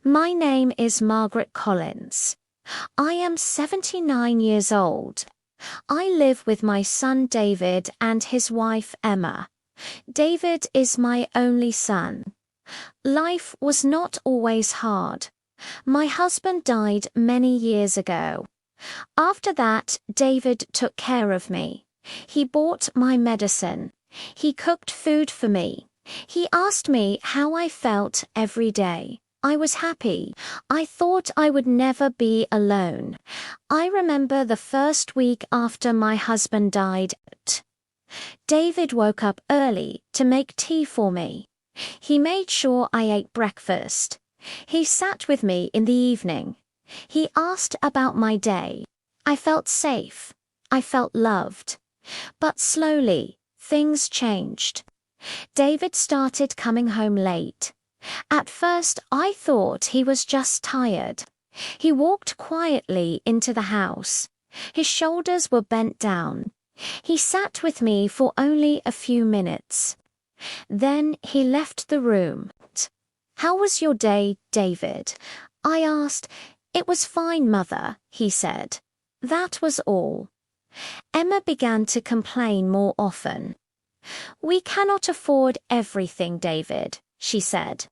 My name is Margaret Collins. I am 79 years old. I live with my son David and his wife Emma. David is my only son. Life was not always hard. My husband died many years ago. After that, David took care of me. He bought my medicine. He cooked food for me. He asked me how I felt every day. I was happy. I thought I would never be alone. I remember the first week after my husband died. David woke up early to make tea for me. He made sure I ate breakfast. He sat with me in the evening. He asked about my day. I felt safe. I felt loved. But slowly, things changed. David started coming home late. At first, I thought he was just tired. He walked quietly into the house. His shoulders were bent down. He sat with me for only a few minutes. Then he left the room. "How was your day, David?" I asked. "It was fine, Mother," he said. That was all. Emma began to complain more often. "We cannot afford everything, David," she said.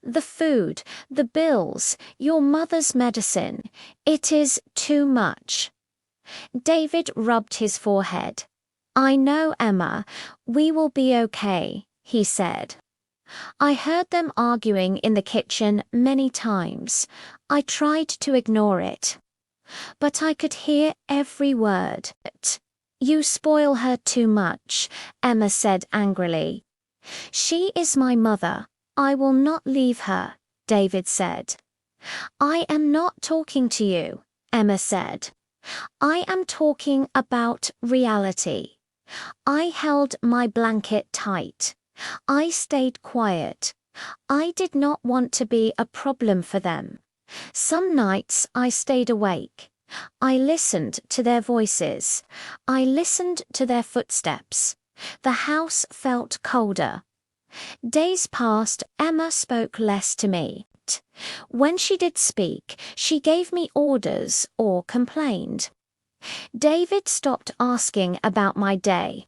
"The food, the bills, your mother's medicine, it is too much." David rubbed his forehead. "I know, Emma, we will be okay," he said. I heard them arguing in the kitchen many times. I tried to ignore it. But I could hear every word. "You spoil her too much," Emma said angrily. "She is my mother. I will not leave her," David said. "I am not talking to you," Emma said. "I am talking about reality." I held my blanket tight. I stayed quiet. I did not want to be a problem for them. Some nights I stayed awake. I listened to their voices. I listened to their footsteps. The house felt colder. Days passed. Emma spoke less to me. When she did speak, she gave me orders or complained. David stopped asking about my day.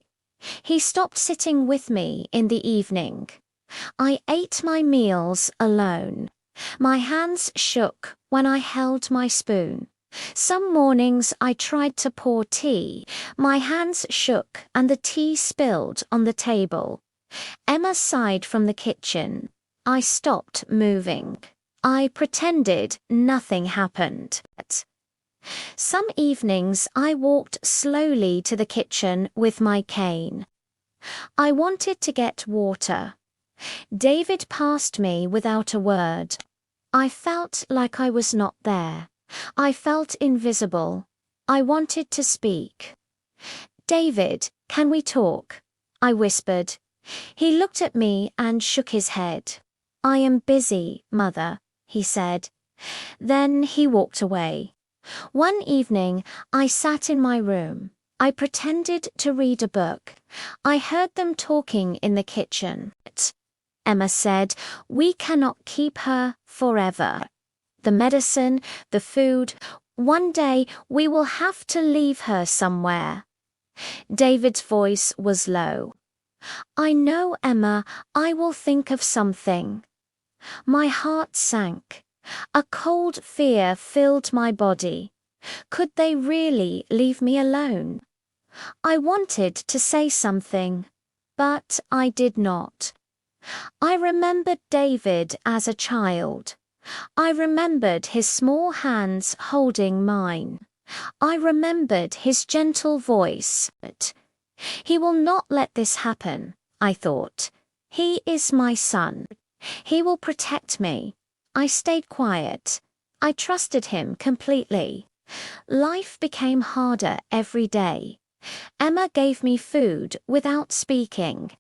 He stopped sitting with me in the evening. I ate my meals alone. My hands shook when I held my spoon. Some mornings I tried to pour tea. My hands shook and the tea spilled on the table. Emma sighed from the kitchen. I stopped moving. I pretended nothing happened. Some evenings I walked slowly to the kitchen with my cane. I wanted to get water. David passed me without a word. I felt like I was not there. I felt invisible. I wanted to speak. "David, can we talk?" I whispered. He looked at me and shook his head. "I am busy, Mother," he said. Then he walked away. One evening, I sat in my room. I pretended to read a book. I heard them talking in the kitchen. Emma said, "We cannot keep her forever. The medicine, the food, one day we will have to leave her somewhere." David's voice was low. "I know, Emma, I will think of something." My heart sank. A cold fear filled my body. Could they really leave me alone? I wanted to say something, but I did not. I remembered David as a child. I remembered his small hands holding mine. I remembered his gentle voice. He will not let this happen, I thought. He is my son. He will protect me. I stayed quiet. I trusted him completely. Life became harder every day. Emma gave me food without speaking.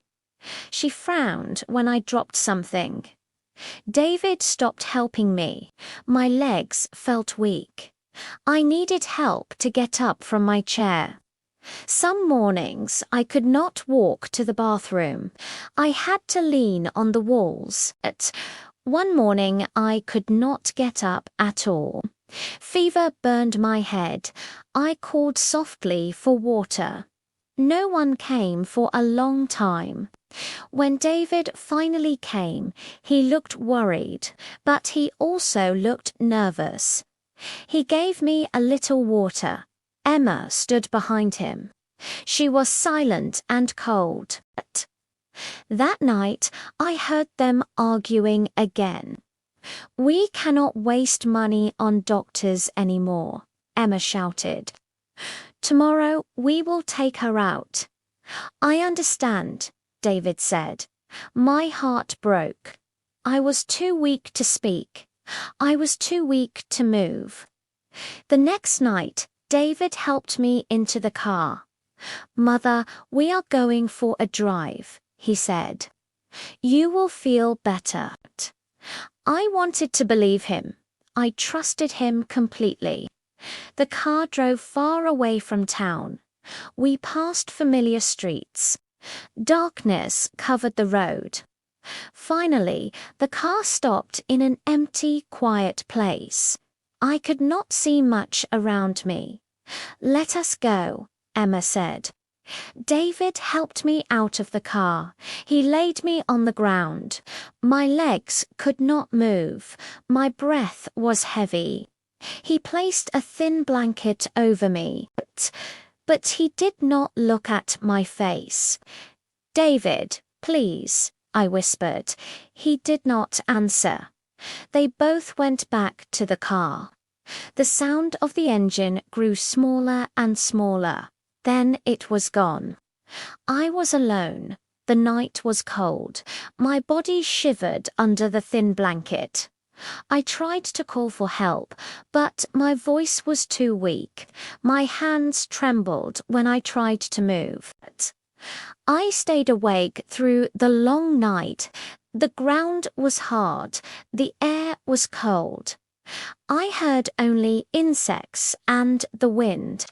She frowned when I dropped something. David stopped helping me. My legs felt weak. I needed help to get up from my chair. Some mornings I could not walk to the bathroom. I had to lean on the walls. One morning I could not get up at all. Fever burned my head. I called softly for water. No one came for a long time. When David finally came, he looked worried, but he also looked nervous. He gave me a little water. Emma stood behind him. She was silent and cold. That night, I heard them arguing again. "We cannot waste money on doctors anymore," Emma shouted. "Tomorrow we will take her out." "I understand," David said. My heart broke. I was too weak to speak. I was too weak to move. The next night, David helped me into the car. "Mother, we are going for a drive," he said. "You will feel better." I wanted to believe him. I trusted him completely. The car drove far away from town. We passed familiar streets. Darkness covered the road. Finally, the car stopped in an empty, quiet place. I could not see much around me. "Let us go," Emma said. David helped me out of the car. He laid me on the ground. My legs could not move. My breath was heavy. He placed a thin blanket over me, but he did not look at my face. "David, please," I whispered. He did not answer. They both went back to the car. The sound of the engine grew smaller and smaller. Then it was gone. I was alone. The night was cold. My body shivered under the thin blanket. I tried to call for help, but my voice was too weak. My hands trembled when I tried to move. I stayed awake through the long night. The ground was hard. The air was cold. I heard only insects and the wind.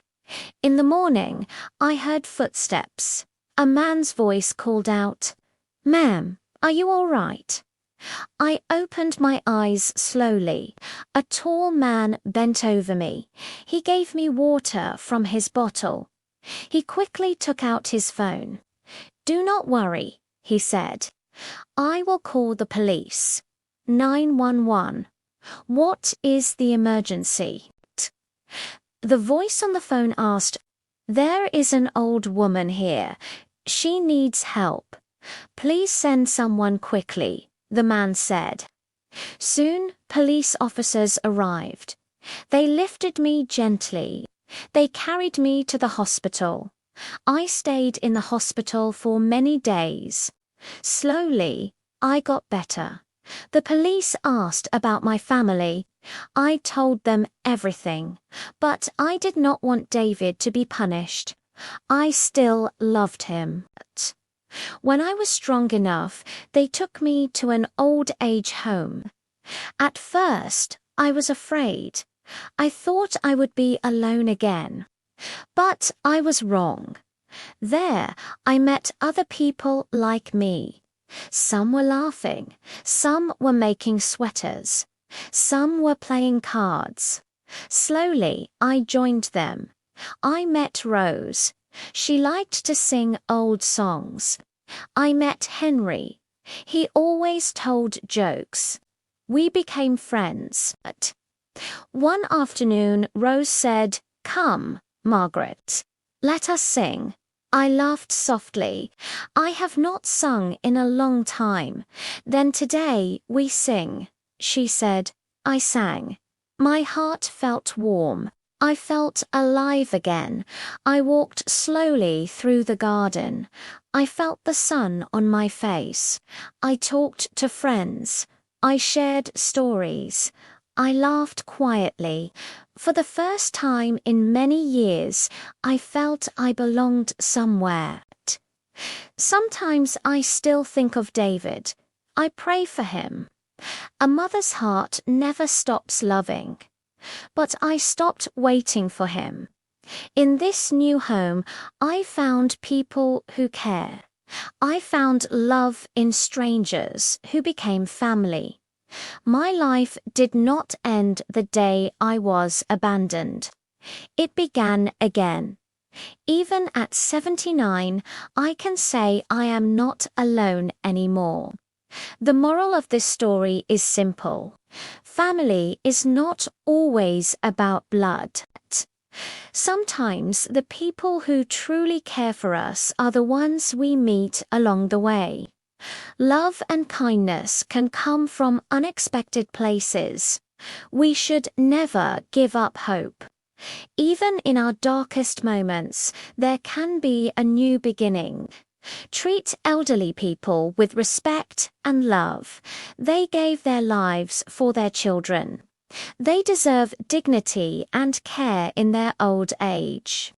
In the morning, I heard footsteps. A man's voice called out, "Ma'am, are you all right?" I opened my eyes slowly. A tall man bent over me. He gave me water from his bottle. He quickly took out his phone. "Do not worry," he said. "I will call the police. 911. What is the emergency?" The voice on the phone asked, "There is an old woman here. She needs help. Please send someone quickly," the man said. Soon, police officers arrived. They lifted me gently. They carried me to the hospital. I stayed in the hospital for many days. Slowly, I got better. The police asked about my family. I told them everything, but I did not want David to be punished. I still loved him. When I was strong enough, they took me to an old age home. At first, I was afraid. I thought I would be alone again. But I was wrong. There, I met other people like me. Some were laughing. Some were making sweaters. Some were playing cards. Slowly, I joined them. I met Rose. She liked to sing old songs. I met Henry. He always told jokes. We became friends. One afternoon, Rose said, "Come, Margaret. Let us sing." I laughed softly. I have not sung in a long time. "Then today we sing," she said. I sang. My heart felt warm. I felt alive again. I walked slowly through the garden. I felt the sun on my face. I talked to friends. I shared stories. I laughed quietly. For the first time in many years, I felt I belonged somewhere. Sometimes I still think of David. I pray for him. A mother's heart never stops loving. But I stopped waiting for him. In this new home, I found people who care. I found love in strangers who became family. My life did not end the day I was abandoned. It began again. Even at 79, I can say I am not alone anymore. The moral of this story is simple. Family is not always about blood. Sometimes the people who truly care for us are the ones we meet along the way. Love and kindness can come from unexpected places. We should never give up hope. Even in our darkest moments, there can be a new beginning. Treat elderly people with respect and love. They gave their lives for their children. They deserve dignity and care in their old age.